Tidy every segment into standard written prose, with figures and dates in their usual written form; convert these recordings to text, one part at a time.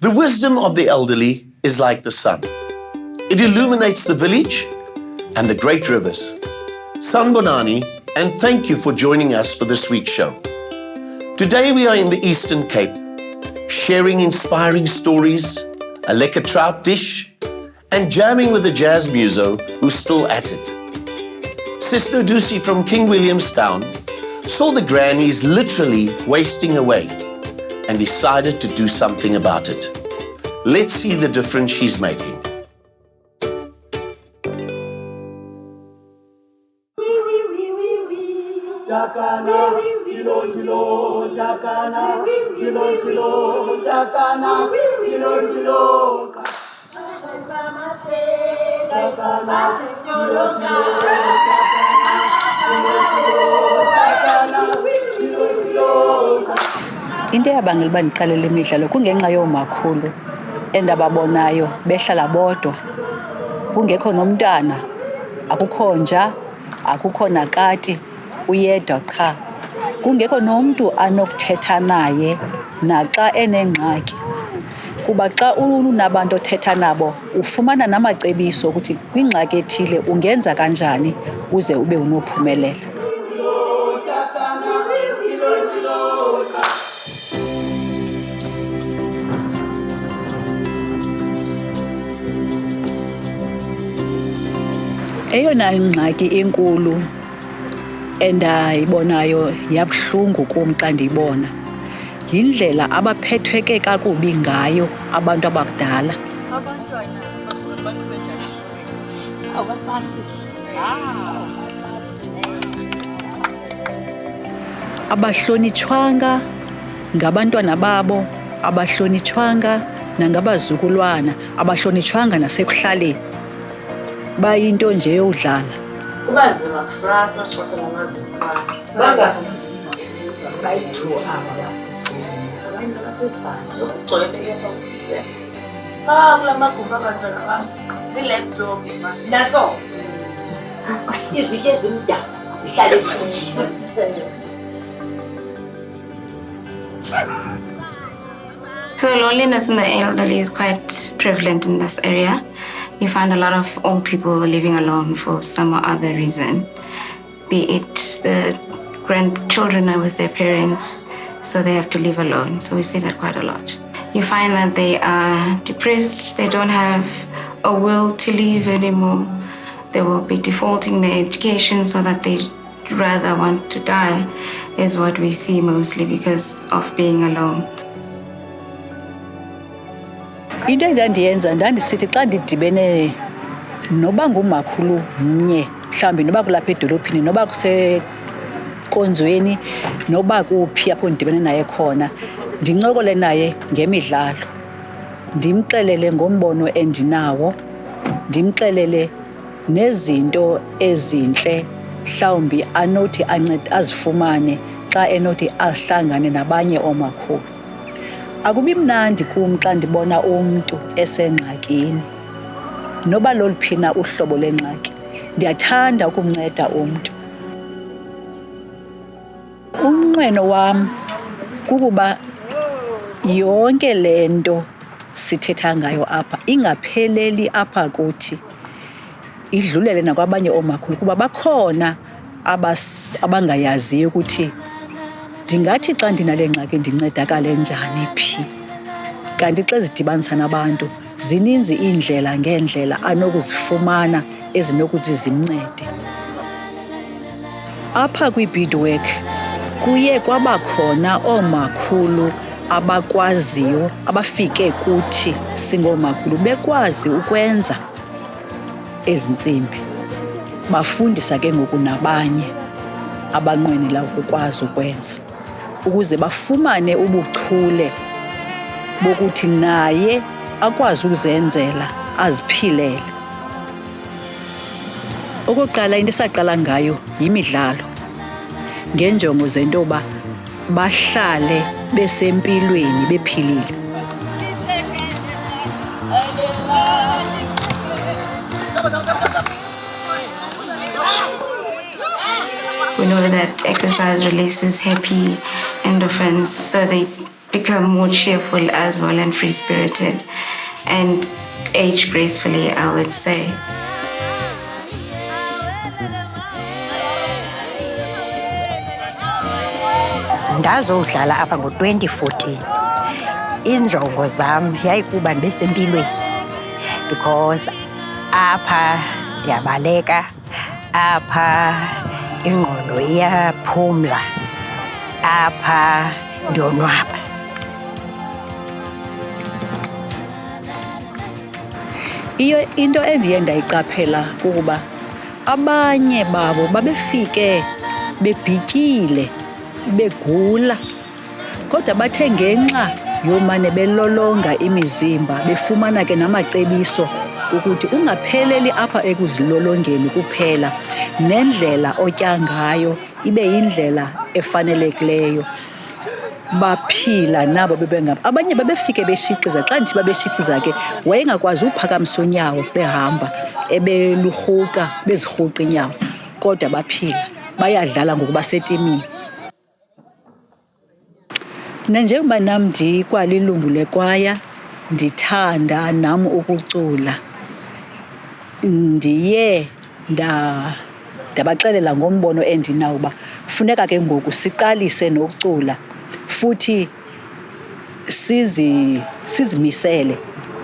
The wisdom of the elderly is like the sun. It illuminates the village and the great rivers. Sanbonani, and thank you for joining us for this week's show. Today we are in the Eastern Cape, sharing inspiring stories, a lekker trout dish, and jamming with a jazz muso who's still at it. Sister Dusi from King Williamstown saw the grannies literally wasting away and decided to do something about it. Let's see the difference she's making. Into eyabangela uba ndiqalele imidlalo kungenxa yoomakhulu endababonayo behlala bodwa, kungekho nomntana, akukho nja, akukho nakati, uyedwa qha. Kungekho nomntu anokuthetha naye naxa enengxaki. Kuba xa unabantu othetha nabo ufumana namacebiso ukuthi kwingxaki ethile ungenza kanjani uze ube unophumelela. Eyona ngxaki enkulu endayibonayo yabuhlungu kum xa ndiyibona yindlela abaphethwe ke kakubi ngayo abantu abadala. Abantwana basuke abantu bejana esikolweni. Awubapasi. Abahlonitshwanga ngabantwana babo, abahlonitshwanga nangabazukulwana, abahlonitshwanga nasekuhlaleni. Bayinto nje yodlala. Kuba nzima kusasa xesha lamazimba. Bangamazimba. Bayidro aba basesikolweni. Abantu basebhali lokugcwele yapha kuDisemba. Kulamagumbi abantwana bam zilaptop ma. Nazo. Izitye ezimdaka zihlale efrijini. So loneliness in the elderly is quite prevalent in this area. You find a lot of old people living alone for some or other reason, be it the grandchildren are with their parents, so they have to live alone. So we see that quite a lot. You find that they are depressed, they don't have a will to live anymore. They will be defaulting their education so that they rather want to die, is what we see mostly because of being alone. Into endandiyenza ndandisithi xa ndidibene noba ngumakhulu mnye mhlawumbi noba kulapha edolophini noba kusekonzweni noba kuphi apho ndidibene naye khona ndincokole naye ngemidlalo, ndimxelele ngombono endinawo, ndimxelele nezinto ezintle mhlawumbi anothi azifumane xa enothi ahlangane nabanye oomakhulu. Akubi mnandi kum xa ndibona umntu esengxakini. Noba loluphina uhlobo lengxaki, ndiyathanda ukumnceda umntu. Umnqweno wam kukuba yonke le nto sithetha ngayo apha ingapheleli apha kuthi, idlulele nakwabanye oomakhulu kuba bakhona abangayaziyo ukuthi ndingathi xa ndinale ngxaki ndincedakale njani phi. Kanti xa zidibanisa nabantu zininzi iindlela ngeendlela anokuzifumana ezinokuthi zimncede. Apha kwi-beadwork kuye kwabakhona oomakhulu abakwaziyo, abafike kuthi singoomakhulu bekwazi ukwenza ezi ntsimbi. Bafundisa ke ngoku nabanye abanqwenela ukukwazi ukwenza, ukuze bafumane ubuchule bokuthi naye akwazi ukuzenzela, aziphilele. Okokuqala into esaqala ngayo yimidlalo, ngenjongo zento yoba bahlale besempilweni bephilile. We know that exercise releases happy endorphins, so they become more cheerful as well and free-spirited and age gracefully, I would say. Ndazodlala apha ngo-2014. Injongo zam yayikuba ndibe sempilweni because apha ndiyabaleka, apha ingqondo iyaphumla, apha ndiyonwaba. Into endiye ndayiqaphela kukuba abanye babo babefike bebhityile, begula, kodwa bathe ngenxa yomane belolonga imizimba befumana ke namacebiso ukuthi ungapheleli apha ekuzilolongeni kuphela, nendlela otya ngayo ibe yindlela efanelekileyo. Baphila nabo bebengabo. Abanye babefike beshiqiza. Xa ndithi babeshiqiza ke wayengakwazi uphakamisa unyawo behamba, ebelurhuqa, bezirhuqa inyawo, kodwa baphila, bayadlala ngoku basetimini. Nanjengoba nam ndikwalilungu lekwaya, ndithanda nam ukucula, ndiye ndabaxelela ngombono endinawo uba kufuneka ke ngoku siqalise nokucula futhi sizimisele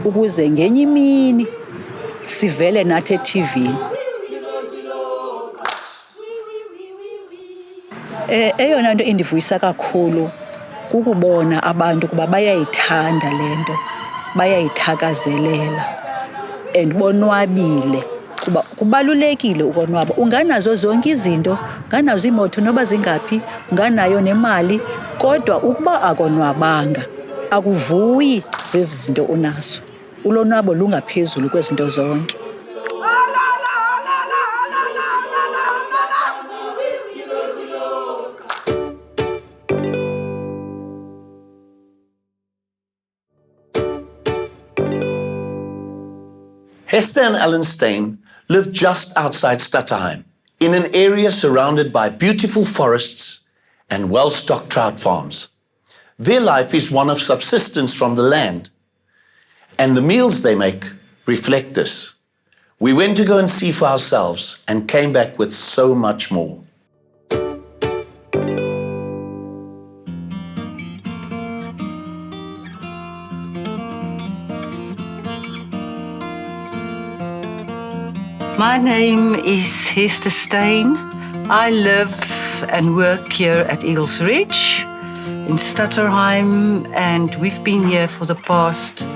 ukuze ngenye imini sivele nathi eTVini. Eyona nto indivuyisa kakhulu kukubona abantu kuba bayayithanda le nto, bayayithakazelela and bonwabile. Kuba kubalulekile ukonwaba. Unganazo zonke izinto, unganazo iimoto noba zingaphi, unganayo nemali, kodwa ukuba akonwabanga akuvuyi zezi zinto unazo. Ulonwabo lungaphezulu kwezinto zonke. Hester and Alan Steyn live just outside Stutterheim, in an area surrounded by beautiful forests and well-stocked trout farms. Their life is one of subsistence from the land, and the meals they make reflect this. We went to go and see for ourselves and came back with so much more. My name is Hester Steyn. I live and work here at Eagles Ridge in Stutterheim, and we've been here for the past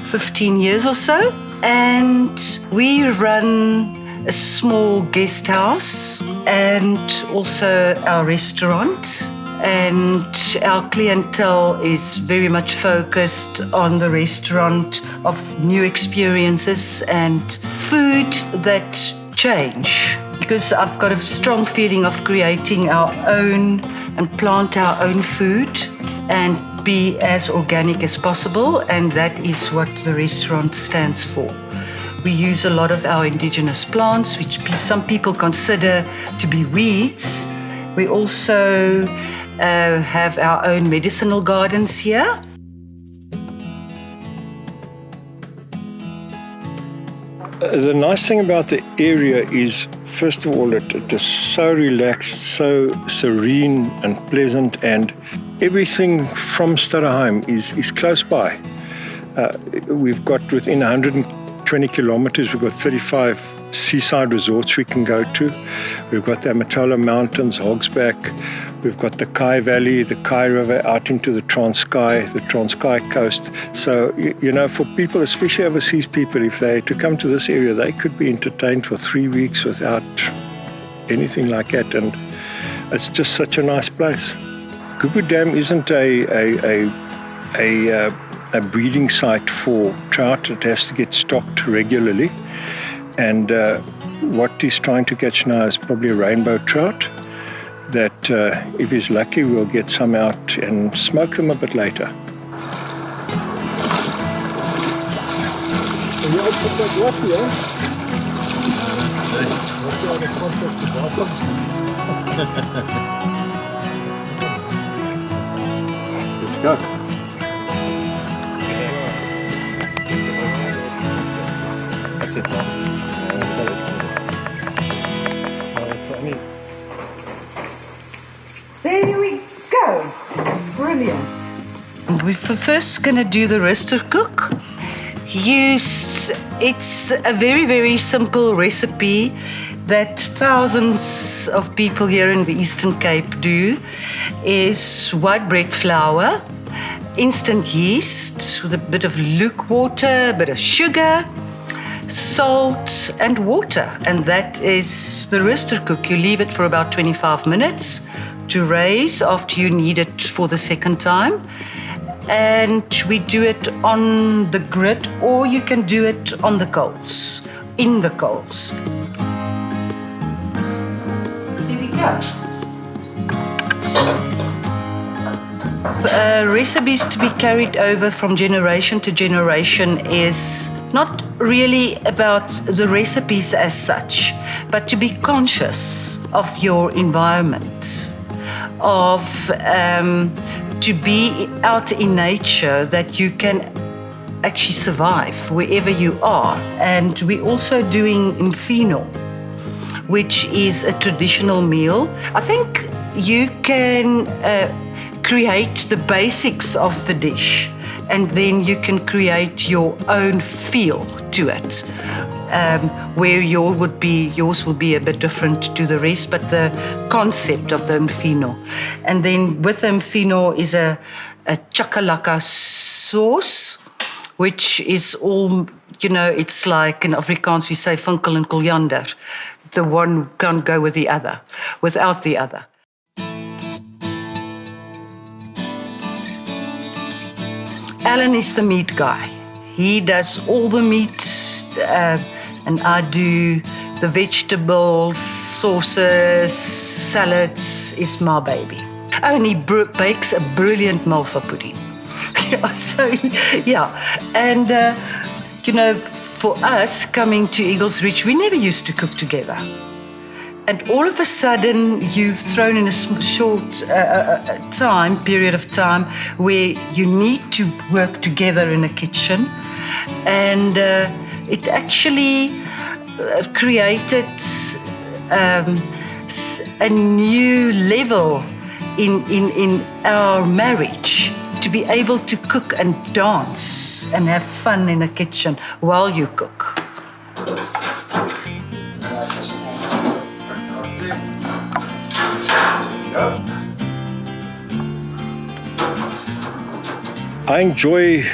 15 years or so. And we run a small guest house and also our restaurant. And our clientele is very much focused on the restaurant of new experiences and food that change. Because I've got a strong feeling of creating our own and plant our own food and be as organic as possible, and that is what the restaurant stands for. We use a lot of our indigenous plants, which some people consider to be weeds. We also have our own medicinal gardens here. The nice thing about the area is, first of all, it is so relaxed, so serene and pleasant, and everything from Stutterheim is close by. We've got within 120 kilometers, we've got 35 seaside resorts we can go to. We've got the Amatola Mountains, Hogsback. We've got the Kai Valley, the Kai River out into the Transkei coast. So, you know, for people, especially overseas people, if they to come to this area, they could be entertained for 3 weeks without anything like that. And it's just such a nice place. Gubu Dam isn't a breeding site for trout. It has to get stocked regularly. And what he's trying to catch now is probably a rainbow trout that if he's lucky, we'll get some out and smoke them a bit later. Let's go. There we go. Brilliant. And we're first going to do the rooster cook. It's a very, very simple recipe that thousands of people here in the Eastern Cape do. Is white bread flour, instant yeast with a bit of luke water, a bit of sugar, salt and water. And that is the rooster cook. You leave it for about 25 minutes to raise after you knead it for the second time. And we do it on the grid, or you can do it on the coals, in the coals. There we go. Recipes to be carried over from generation to generation is not really about the recipes as such, but to be conscious of your environment, of to be out in nature, that you can actually survive wherever you are. And we're also doing mfino, which is a traditional meal. I think you can create the basics of the dish, and then you can create your own feel to it, where yours will be a bit different to the rest, but the concept of the mfino. And then with the mfino is a chakalaka sauce, which is all, it's like in Afrikaans we say vinkel and koljander. The one can't go with the other, without the other. Alan is the meat guy. He does all the meat, and I do the vegetables, sauces, salads is my baby. Oh, and he bakes a brilliant malva pudding. And for us coming to Eagles Ridge, we never used to cook together. And all of a sudden, you've thrown in a short period of time where you need to work together in a kitchen. And it actually created a new level in our marriage, to be able to cook and dance and have fun in a kitchen while you cook. I enjoy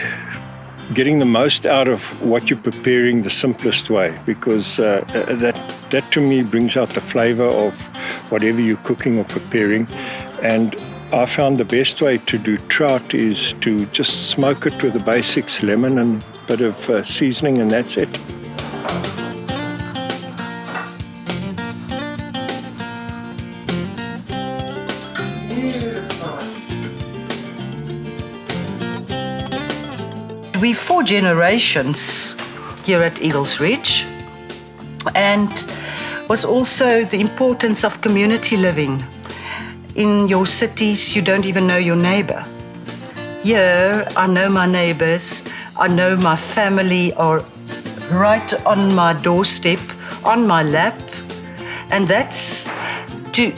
getting the most out of what you're preparing the simplest way, because that to me brings out the flavor of whatever you're cooking or preparing. And I found the best way to do trout is to just smoke it with the basics, lemon and a bit of seasoning, and that's it. We're 4 generations here at Eagles Ridge, and was also the importance of community living. In your cities, you don't even know your neighbor. Here, I know my neighbors, I know my family are right on my doorstep, on my lap, and that's to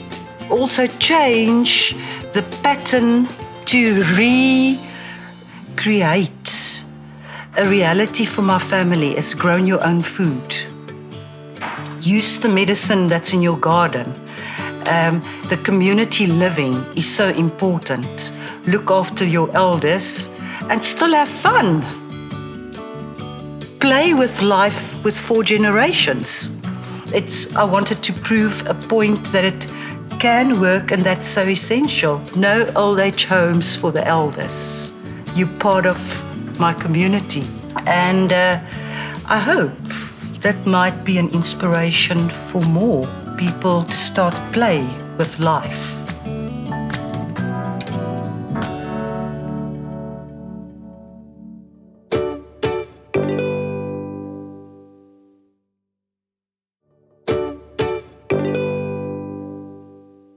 also change the pattern to recreate a reality for my family is grown your own food. Use the medicine that's in your garden. The community living is so important. Look after your elders and still have fun. Play with life with 4 generations. I wanted to prove a point that it can work, and that's so essential. No old age homes for the elders. You're part of my community, and I hope that might be an inspiration for more people to start play with life.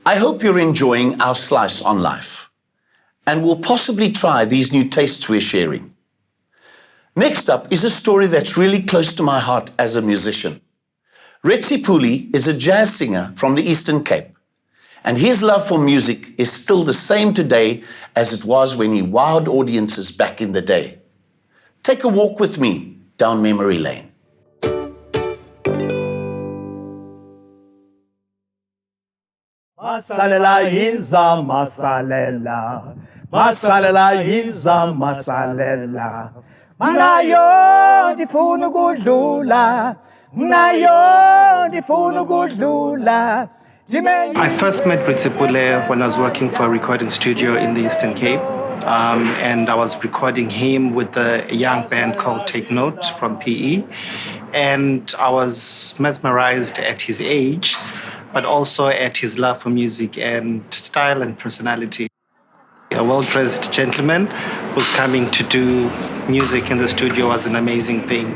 I hope you're enjoying our slice on life and will possibly try these new tastes we're sharing. Next up is a story that's really close to my heart as a musician. Robertson is a jazz singer from the Eastern Cape, and his love for music is still the same today as it was when he wowed audiences back in the day. Take a walk with me down memory lane. Masalela iza masalela, masalela iza masalela. Nayo ndifuna ukudlula, nayo ndifuna ukudlula. I first met Britsipule when I was working for a recording studio in the Eastern Cape. And I was recording him with a young band called Take Note from PE. And I was mesmerized at his age, but also at his love for music and style and personality. A well-dressed gentleman who's coming to do music in the studio was an amazing thing.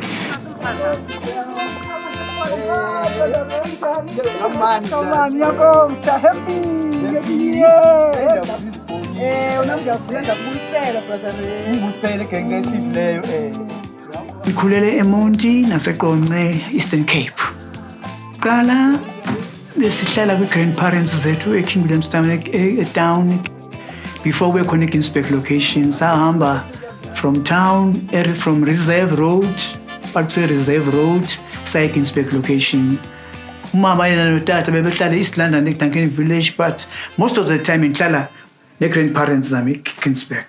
Ngikhulele eMonti naseQonce, Eastern Cape. Qala besihlala kwi-grandparents zethu eKing Williamstown town. Before we connect inspect locations, sahamba from town, from Reserve Road, back to Reserve Road, saya inspect location. Umama yena notata bebehlala East London eKtankeni village, but most of the time ngihlala ne-grandparents zami eKingsburg.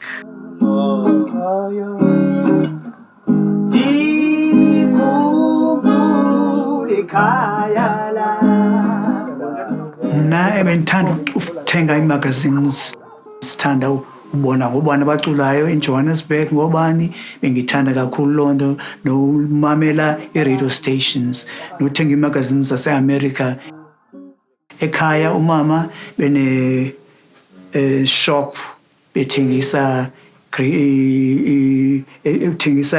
Mna ebengithanda ukuthenga ii-magazines, sithanda ubona ngobani abaculayo eJohannesburg, ngobani bengithanda kakhulu loo nto, nomamela ii-radio stations, nothenga ii-magazines zase-America. Ekhaya umama bene shop bethengisa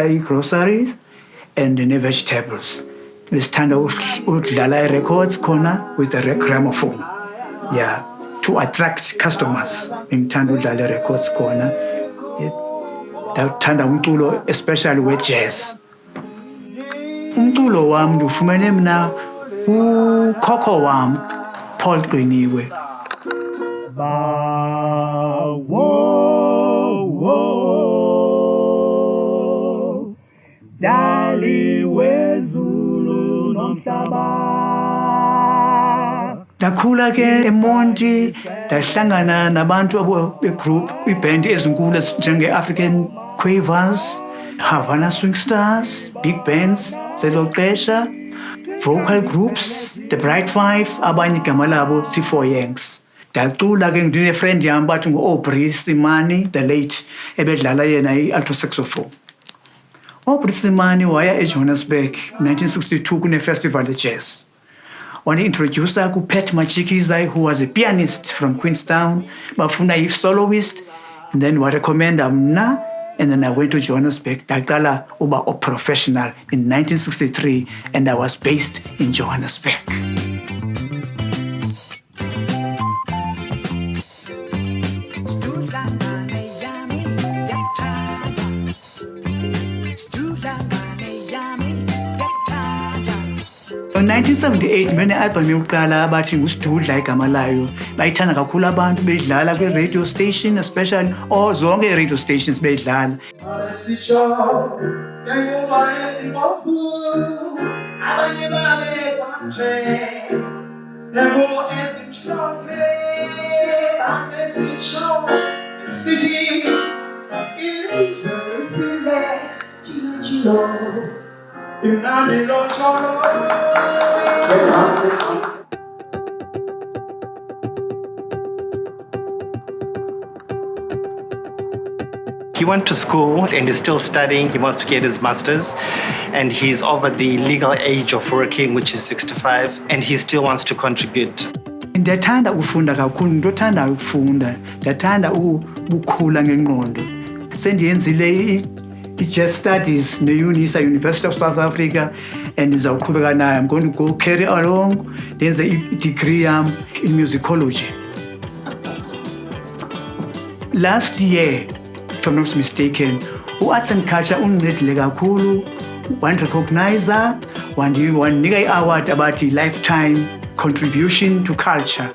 ii-groceries and ne-vegetables. Besithanda ukudlala i-records khona with the gramophone. Yeah, to attract customers. Bengithanda ukudlala i-records khona. Ndathanda umculo especially we-jazz. Umculo wami ndiwufumene mna ukhokho wam, Paul Qiniwe. Ndakhula ke eMonti, ndahlangana nabantu be-group, kwii-band ezinkulu njenge-African Quavers, Havana Swing Stars, big bands zelo xesha, vocal groups, the Bright Five, abanye igama labo si-Four Yanks. Ndacula ke ndine-friend yam bathi ngu-Aubrey Simani, the late, ebedlala yena i-alto saxophone. Aubrey Simani waya eJohannesburg 1962 kune-festival e-jazz. Wani-introducer ku-Pat Machikiza, who was a pianist from Queenstown, bafuna i-soloist, and then warecommenda mna, and then I went to Johannesburg. Ndaqala uba a professional in 1963, and I was based in Johannesburg. In 1978 ngene-album yokuqala bathi nguSidudla igama layo, bayithanda kakhulu abantu beyidlala kwi-radio station especially, or zonke i-radio stations beyidlala. He went to school and is still studying. He wants to get his master's, and he's over the legal age of working, which is 65, and he still wants to contribute. Ndiyathanda ukufunda kakhulu, ndothanda ukufunda, ndiyathanda ukukhula ngengqondo. Sendiyenzile i-jazz studies ne-UNISA, University of South Africa, and ndizawuqhubeka nayo. I'm going to go carry along, ndenze i-degree yam in musicology. Last year, if I'm not mistaken, U-Arts and Culture undincedile kakhulu, wandirecognizer, wandinika i-award abathi lifetime contribution to culture.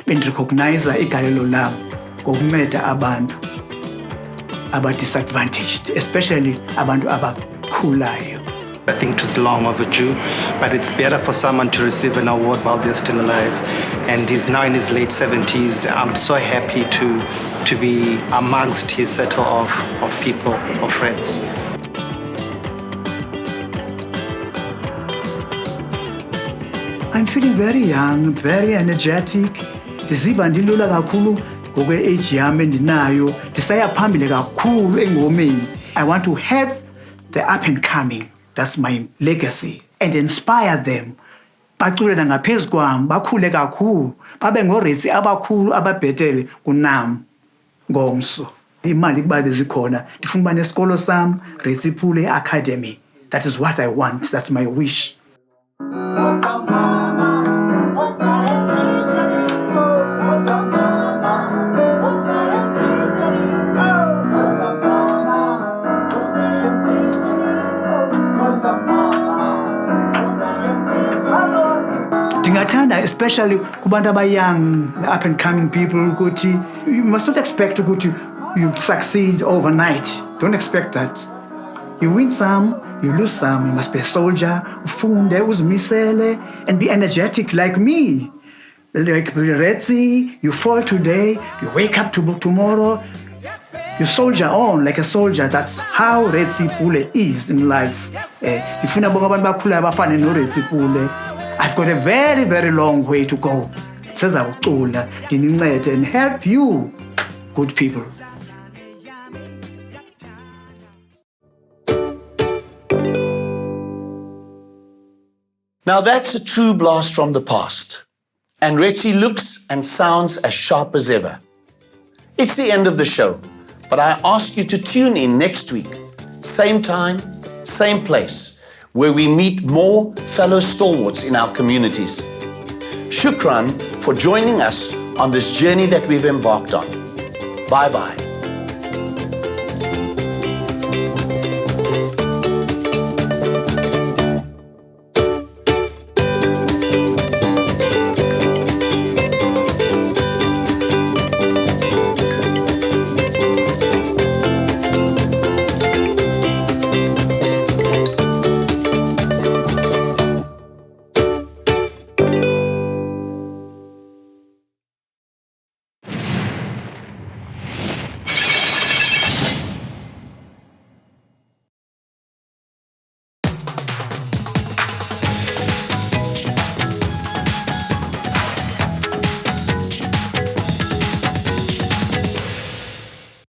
Bendirecognizer igalelo lam ngokunceda abantu aba-disadvantaged, especially abantu abakhulayo. I think it was long overdue, but it's better for someone to receive an award while they're still alive. And he's now in his late 70s. I'm so happy to be amongst his circle of people, of friends. I'm feeling very young, very energetic. Ndiziva ndilula kakhulu ngokwe-age yami endinayo. Ndisaya phambili kakhulu engomeni. I want to help the up and coming. That's my legacy. And inspire them. Bacule ngaphezu kwami, bakhule kakhulu, babe ngoRetsi abakhulu ababhetele kunami ngomso. Imali babe zikhona. Ndifuna ukuba nesikolo sami, Retsi Pule Academy. That is what I want. That's my wish. Ndingathanda especially kubantu abayoung, up and coming people ukuthi you must not expect ukuthi you succeed overnight. Don't expect that. You win some, you lose some. You must be a soldier, ufunde, uzimisele, and be energetic like me. Like Retsi, you fall today, you wake up tomorrow, you soldier on like a soldier. That's how Retsi Pule is in life. Ndifuna bonke abantu bakhulayo abafane noRetsi Pule. I've got a very, very long way to go. Sezawucula, ndinincede and help you, good people. Now that's a true blast from the past. And Retsi looks and sounds as sharp as ever. It's the end of the show, but I ask you to tune in next week, same time, same place, where we meet more fellow stalwarts in our communities. Shukran for joining us on this journey that we've embarked on. Bye-bye.